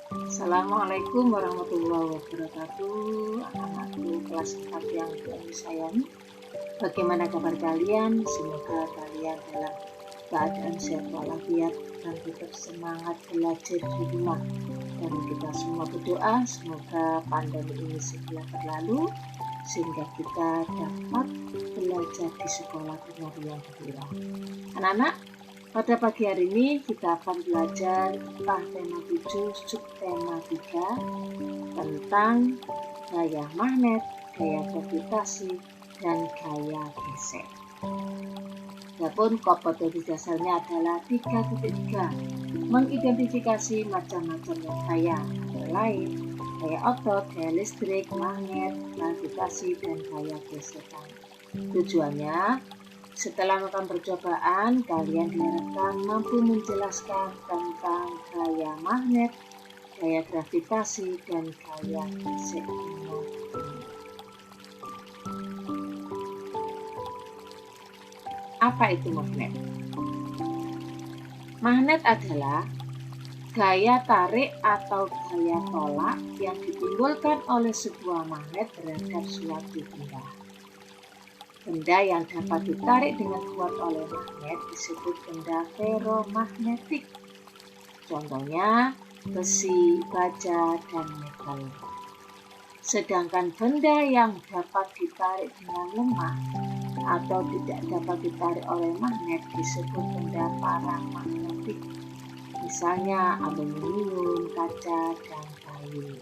Assalamualaikum warahmatullahi wabarakatuh. Anak-anakku kelas 4 yang kami sayangi. Bagaimana kabar kalian? Semoga kalian dalam keadaan sehat walafiat dan tetap semangat belajar di rumah. Dan kita semua berdoa semoga pandemi ini segera berlalu sehingga kita dapat belajar di sekolah dengan riang gembira. Anak-anak, pada pagi hari ini kita akan belajar tentang tema 7 subtema 3 tentang gaya magnet, gaya gravitasi, dan gaya gesek. Adapun kompetensi dasarnya adalah 3.3, mengidentifikasi macam-macam gaya, antara lain gaya otot, gaya listrik, magnet, gravitasi, dan gaya gesekan. Tujuannya, setelah melakukan percobaan, kalian diharapkan mampu menjelaskan tentang gaya magnet, gaya gravitasi, dan gaya gesek. Apa itu magnet? Magnet adalah gaya tarik atau gaya tolak yang ditimbulkan oleh sebuah magnet terhadap suatu benda. Benda yang dapat ditarik dengan kuat oleh magnet disebut benda ferromagnetik. Contohnya besi, baja, dan nikel. Sedangkan benda yang dapat ditarik dengan lemah atau tidak dapat ditarik oleh magnet disebut benda paramagnetik. Misalnya aluminium, kaca, dan kayu.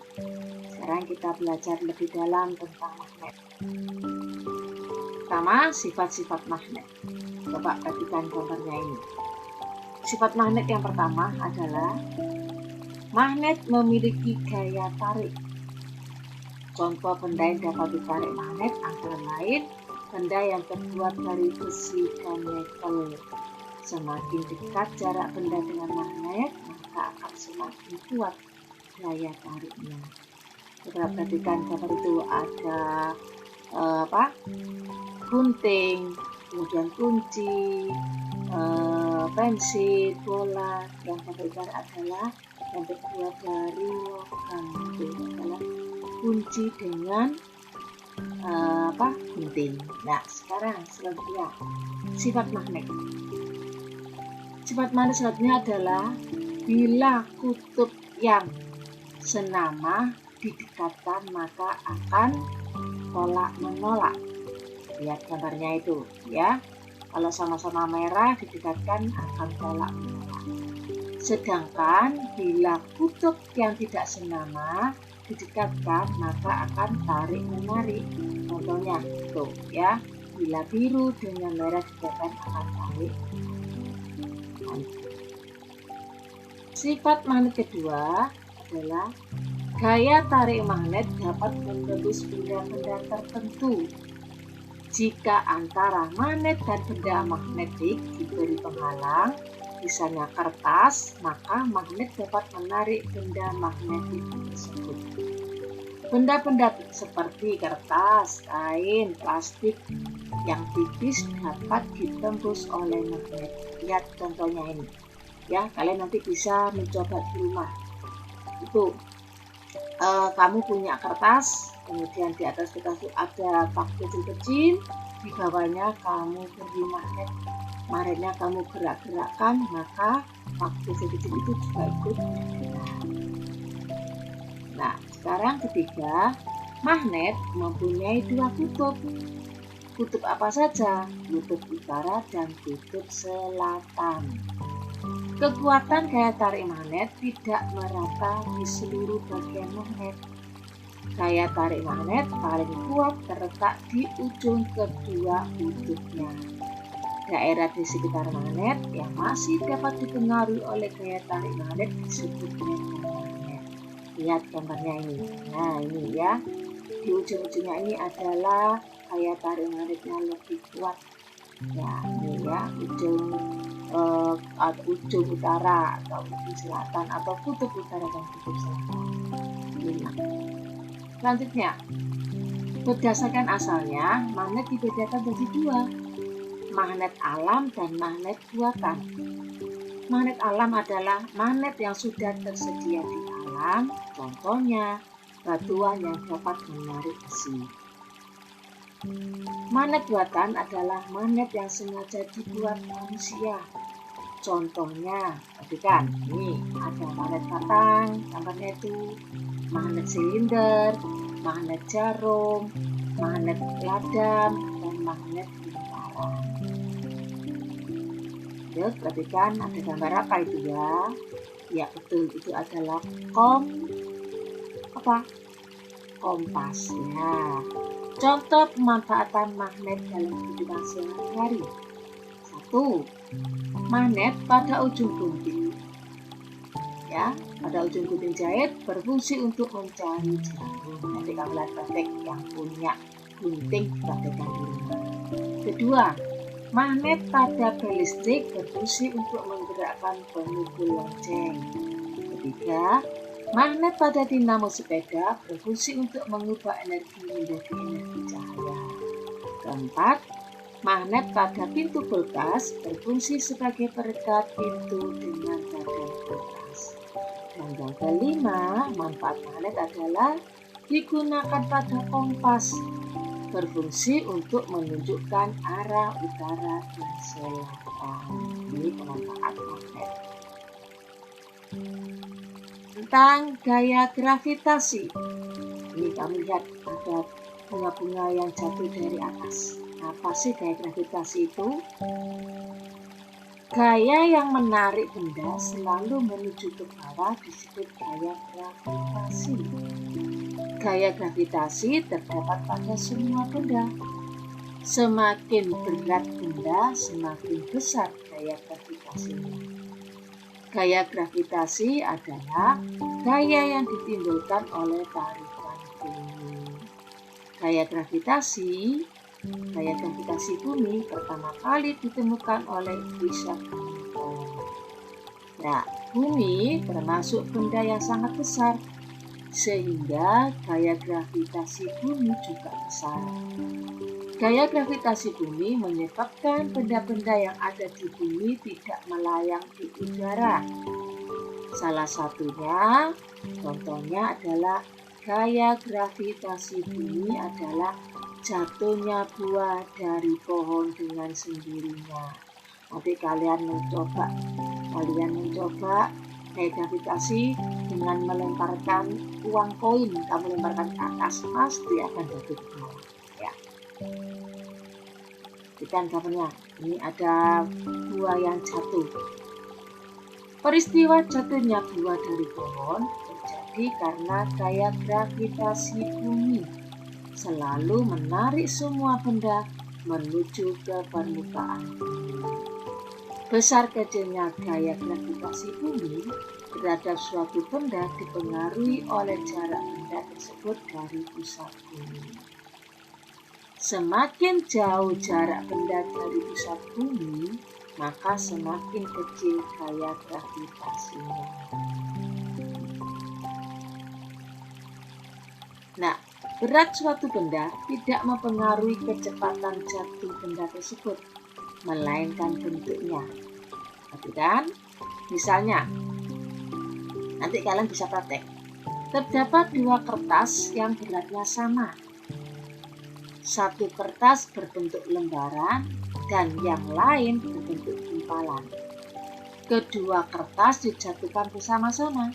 Sekarang kita belajar lebih dalam tentang magnet. Pertama, sifat-sifat magnet. Coba perhatikan gambarnya ini. Sifat magnet yang pertama adalah magnet memiliki gaya tarik. Contoh benda yang dapat ditarik magnet antara lain benda yang terbuat dari besi dan nikel. Semakin dekat jarak benda dengan magnet, maka akan semakin kuat gaya tariknya. Coba perhatikan gambar itu ada gunting, kemudian kunci, pensil, bola. Yang berbeda adalah yang terbuat dari logam, itu adalah kunci dengan gunting. Nah, sekarang selanjutnya sifat magnet. Sifat magnet selanjutnya adalah bila kutub yang senama didekatkan maka akan tolak menolak. Lihat gambarnya itu ya. Kalau sama-sama merah didekatkan akan tolak menolak. Sedangkan bila kutub yang tidak senama didekatkan maka akan tarik menarik. Contohnya tuh ya, bila biru dengan merah didekatkan akan tarik. Sifat magnet kedua adalah gaya tarik magnet dapat menembus benda-benda tertentu. Jika antara magnet dan benda magnetik diberi penghalang, misalnya kertas, maka magnet dapat menarik benda magnetik tersebut. Benda-benda seperti kertas, kain, plastik yang tipis dapat ditembus oleh magnet. Lihat contohnya ini. Ya, kalian nanti bisa mencoba di rumah. Itu kamu punya kertas, kemudian di atas kertas itu ada pak kecil-kecil, di bawahnya kamu beri magnet. Magnetnya kamu gerak-gerakkan, maka pak kecil-kecil itu juga ikut bergerak. Nah, sekarang ketiga, magnet mempunyai dua kutub. Kutub apa saja? Kutub utara dan kutub selatan. Kekuatan gaya tarik magnet tidak merata di seluruh bagian magnet. Gaya tarik magnet paling kuat terletak di ujung kedua kutubnya. Daerah di sekitar magnet yang masih dapat dipengaruhi oleh gaya tarik magnet disebut magnet. Lihat gambarnya ini. Nah, ini ya. Di ujung-ujungnya ini adalah gaya tarik magnetnya lebih kuat. Ya, ini ya, ujung utara atau ujung selatan atau kutub utara dan kutub selatan. Selanjutnya, berdasarkan asalnya, magnet dibedakan menjadi dua, magnet alam dan magnet buatan. Magnet alam adalah magnet yang sudah tersedia di alam. buatan, contohnya batuan yang dapat menarik besi. Magnet buatan adalah magnet yang sengaja dibuat manusia. Contohnya, perhatikan, ini ada magnet batang, gambarnya itu magnet silinder, magnet jarum, magnet ladam, dan magnet lingkaran. Yuk, perhatikan ada gambar apa itu ya? Ya betul, itu adalah kompas ya. Contoh pemanfaatan magnet dalam kehidupan sehari-hari. 1. Magnet pada ujung gunting. Ya, pada ujung gunting jahit berfungsi untuk mencari jarum. Nanti kamu lihat praktek yang punya gunting praktekkan di rumah. Kedua, magnet pada bel listrik berfungsi untuk menggerakkan pemukul lonceng. Ketiga, magnet pada dinamo sepeda berfungsi untuk mengubah energi menjadi energi cahaya. Keempat, magnet pada pintu kulkas berfungsi sebagai perekat pintu dengan badan kulkas. Dan yang kelima, manfaat magnet adalah digunakan pada kompas, berfungsi untuk menunjukkan arah utara dan selatan. Ini pemanfaat magnet. Tentang gaya gravitasi. Ini kamu lihat ada bunga-bunga yang jatuh dari atas. Apa sih gaya gravitasi itu? Gaya yang menarik benda selalu menuju ke bawah disebut gaya gravitasi. Gaya gravitasi terdapat pada semua benda. Semakin berat benda, semakin besar gaya gravitasinya. Gaya gravitasi adalah gaya yang ditimbulkan oleh tarikan bumi. Gaya gravitasi bumi pertama kali ditemukan oleh Isaac Newton. Nah, bumi termasuk benda yang sangat besar, sehingga gaya gravitasi bumi juga besar. Gaya gravitasi bumi menyebabkan benda-benda yang ada di bumi tidak melayang di udara. Salah satunya, contohnya adalah gaya gravitasi bumi adalah jatuhnya buah dari pohon dengan sendirinya. Nanti kalian mencoba gaya gravitasi dengan melemparkan uang koin. Kamu lemparkan ke atas, pasti akan jatuh ke bawah. Ya. Ikan gambarnya, ini ada buah yang jatuh. Peristiwa jatuhnya buah dari pohon terjadi karena gaya gravitasi bumi selalu menarik semua benda menuju ke permukaan bumi. Besar kecilnya gaya gravitasi bumi terhadap suatu benda dipengaruhi oleh jarak benda tersebut dari pusat bumi. Semakin jauh jarak benda dari pusat bumi, maka semakin kecil gaya gravitasinya. Nah, berat suatu benda tidak mempengaruhi kecepatan jatuh benda tersebut, melainkan bentuknya. Perhatikan, misalnya, nanti kalian bisa praktek. Terdapat dua kertas yang beratnya sama. Satu kertas berbentuk lembaran dan yang lain berbentuk gumpalan. Kedua kertas dijatuhkan bersama-sama.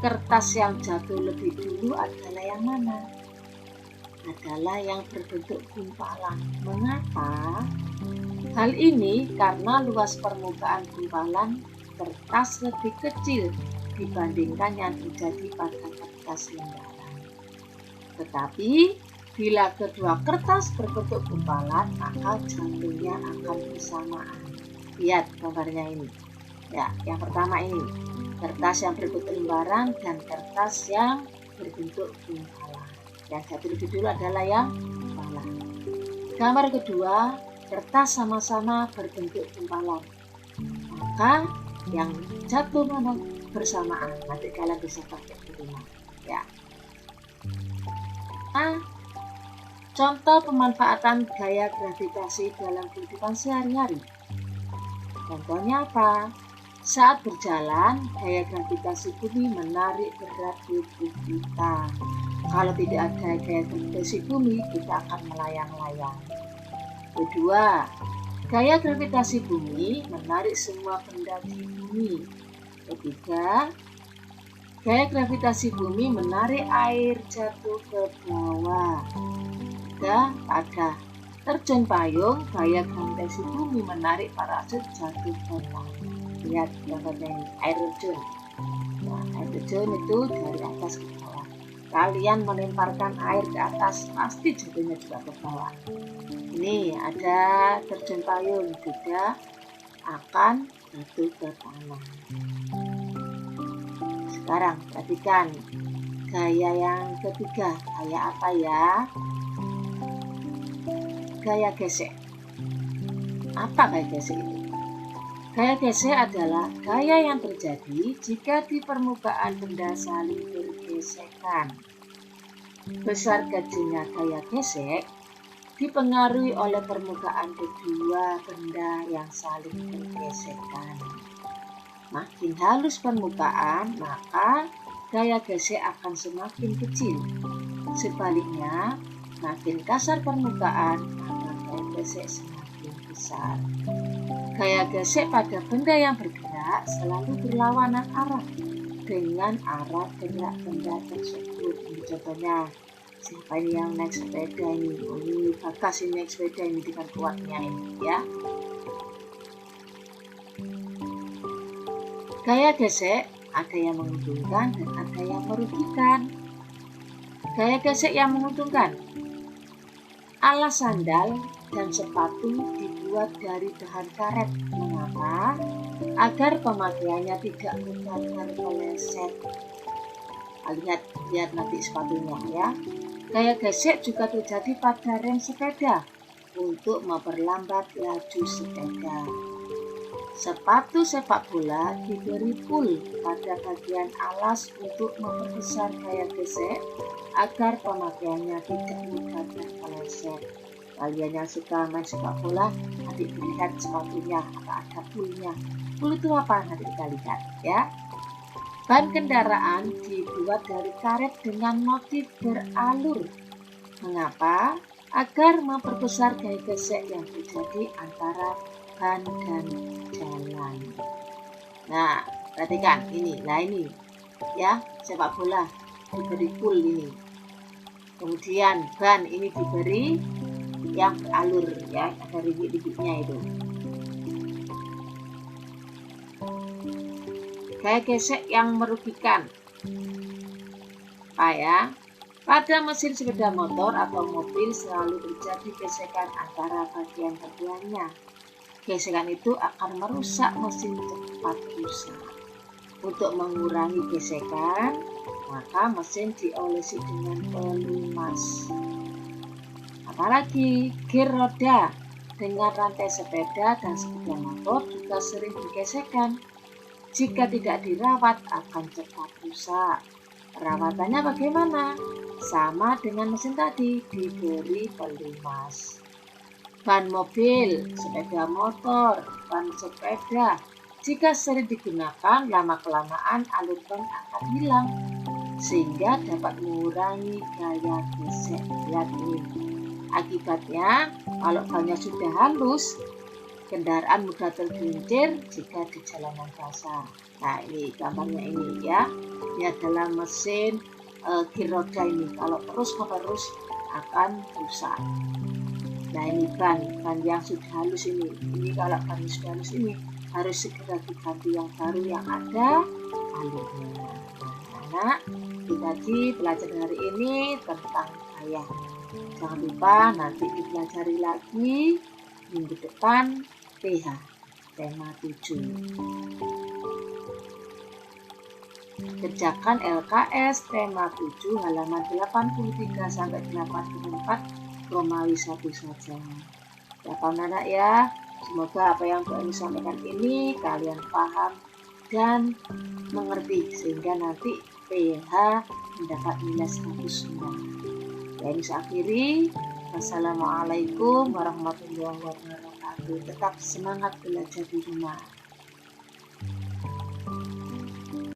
Kertas yang jatuh lebih dulu adalah yang mana? Adalah yang berbentuk gumpalan. Mengapa? Hal ini karena luas permukaan gumpalan kertas lebih kecil dibandingkan yang terjadi pada kertas lembaran. Tetapi bila kedua kertas berbentuk gumpalan, maka jatuhnya akan bersamaan. Lihat gambarnya ini. Ya, yang pertama ini, kertas yang berbentuk lembaran dan kertas yang berbentuk gumpalan. Yang jatuh lebih dulu adalah yang gumpalan. Gambar kedua, kertas sama-sama berbentuk gumpalan. Maka yang jatuh mana bersamaan. Nanti kalian bisa pakai di rumah. Ya. Nah, contoh pemanfaatan gaya gravitasi dalam kehidupan sehari-hari. Contohnya apa? Saat berjalan, gaya gravitasi bumi menarik berat tubuh kita. Kalau tidak ada gaya gravitasi bumi, kita akan melayang-layang. Kedua, gaya gravitasi bumi menarik semua benda di bumi. Ketiga, gaya gravitasi bumi menarik air jatuh ke bawah. Ketiga, pada terjun payung, gaya gravitasi bumi menarik parasut jatuh ke bawah. Lihat gambarnya ini, air terjun. Nah, air terjun itu dari atas ke bawah. Kalian melemparkan air ke atas, pasti jatuhnya juga ke bawah. Ini ada terjun payung juga akan jatuh ke tanah. Sekarang perhatikan gaya yang ketiga. Gaya apa ya? Gaya gesek. Apa gaya gesek itu? Gaya gesek adalah gaya yang terjadi jika di permukaan benda saling bergesekan. Besar kecilnya gaya gesek dipengaruhi oleh permukaan kedua benda yang saling bergesekan. Makin halus permukaan, maka gaya gesek akan semakin kecil. Sebaliknya, makin kasar permukaan, maka gaya gesek semakin besar. Gaya gesek pada benda yang bergerak selalu berlawanan arah dengan arah gerak benda tersebut. Ini contohnya, siapa ini yang naik sepeda ini? Oh, ini Bagas ini naik sepeda ini dengan kuatnya ini ya. Gaya gesek ada yang menguntungkan dan ada yang merugikan. Gaya gesek yang menguntungkan. Alas sandal dan sepatu dibuat dari bahan karet. Mengapa? Agar pemakaiannya tidak mudah terpeleset. Lihat nanti sepatunya ya. Gaya gesek juga terjadi pada rem sepeda untuk memperlambat laju sepeda. Sepatu sepak bola diberi pul pada bagian alas untuk memperbesar gaya gesek agar pemakaiannya tidak mudah terpeleset. Kalian yang suka main sepak bola, nanti dilihat sepatunya apa ada pulnya. Pul itu apa? Nanti kita lihat ya. Ban kendaraan dibuat dari karet dengan motif beralur. Mengapa? Agar memperbesar gaya gesek yang terjadi antara ban dan jalan. Nah, perhatikan ini. Nah ini ya, sepak bola diberi pul ini. Kemudian ban ini diberi yang beralur ya, ada ringgit-ringgitnya itu. Gaya gesek yang merugikan. Apa ya? Pada mesin sepeda motor atau mobil selalu terjadi gesekan antara bagian-bagiannya. Gesekan itu akan merusak mesin cepat rusak. Untuk mengurangi gesekan, maka mesin diolesi dengan pelumas. Apalagi gear roda dengan rantai sepeda dan sepeda motor juga sering bergesekan. Jika tidak dirawat akan cepat rusak. Perawatannya bagaimana? Sama dengan mesin tadi, diberi pelumas. Ban mobil, sepeda motor, ban sepeda, jika sering digunakan, lama-kelamaan alur ban akan hilang, sehingga dapat mengurangi gaya gesek. Lihat ini. Akibatnya, kalau bannya sudah halus, kendaraan mudah tergelincir jika di jalanan basah. Nah, ini gambarnya ini ya. Ini adalah mesin gear roda ini. Kalau terus-menerus akan rusak. Nah, ini ban yang sudah halus ini. Ini kalau ban sudah halus ini harus segera diganti yang baru yang ada alurnya. Nah, itu tadi pelajaran hari ini tentang gaya. Jangan lupa nanti dipelajari lagi minggu depan PH tema 7. Kerjakan LKS tema 7 halaman 83 sampai 84 Romawi 1 saja. Ya anak ya, semoga apa yang Mbak Eni sampaikan ini kalian paham dan mengerti sehingga nanti PH mendapat nilai 100. Ya, ini saya akhiri. Wassalamualaikum warahmatullahi wabarakatuh. Tetap semangat belajar di rumah.